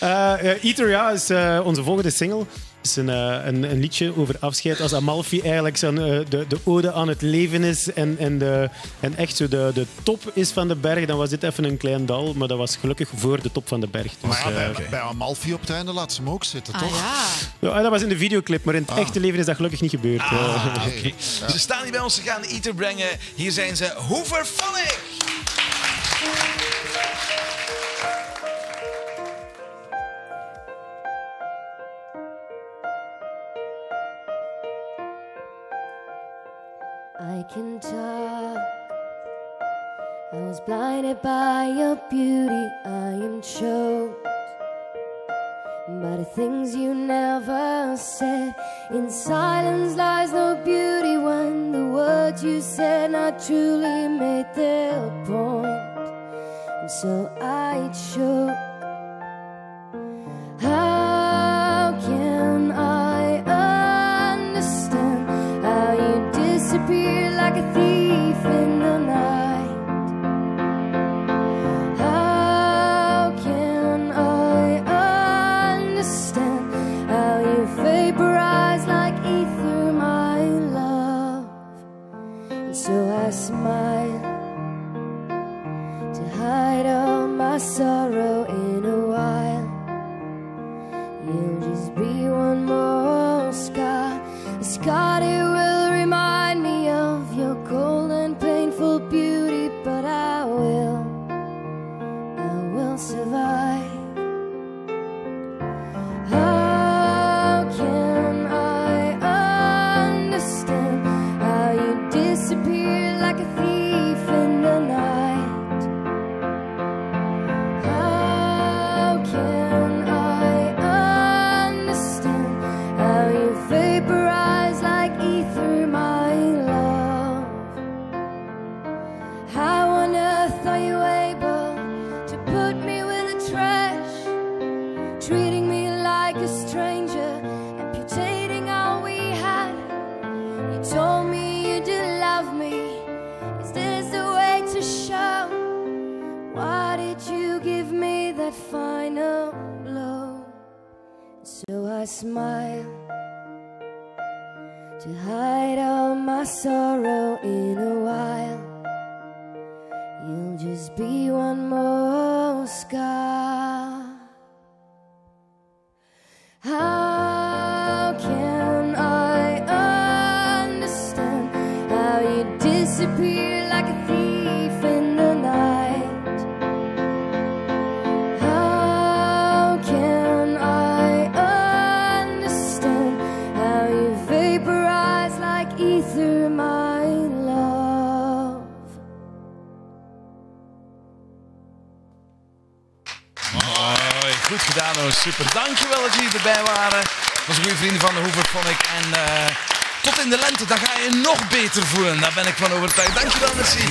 Eater, ja, is onze volgende single. Het is een liedje over afscheid. Als Amalfi eigenlijk de ode aan het leven is en echt zo de top is van de berg, dan was dit even een klein dal. Maar dat was gelukkig voor de top van de berg. Dus, maar ja, bij Amalfi op het einde laat ze hem ook zitten, toch? Ja, dat was in de videoclip, maar in het echte leven is dat gelukkig niet gebeurd. Okay. Ze staan hier bij ons, ze gaan Eater brengen. Hier zijn ze, Hooverphonic! I can talk. I was blinded by your beauty. I am choked by the things you never said. In silence lies no beauty when the words you said not truly made their point. And so I choke. How can I understand how you disappear like a thief in the night? How can I understand how you vaporize like ether, my love? And so I smile to hide all my sorrow. In a while you'll just be one more scar, a scar that will remind me of your cold and painful beauty. But I will survive. How can I understand how you disappear like a thief in the night? How can I understand how you vaporize like ether, my love? How on earth are you able to put me with the trash, treating me like a stranger, amputating all we had? You told me you did love me. Is this the way to show? Why did you give me that final blow? So I smile to hide all my sorrow. In a while you'll just be one more scar. How can I understand how you disappear like a thief in the night? How can I understand how you vaporize like ether, my love? Mooi, goed gedaan hoor, super. Dankjewel dat jullie erbij waren. Dat was een goede vrienden van de Hooverphonic. En tot in de lente, dan ga je nog beter voelen. Daar ben ik van overtuigd. Dankjewel, merci.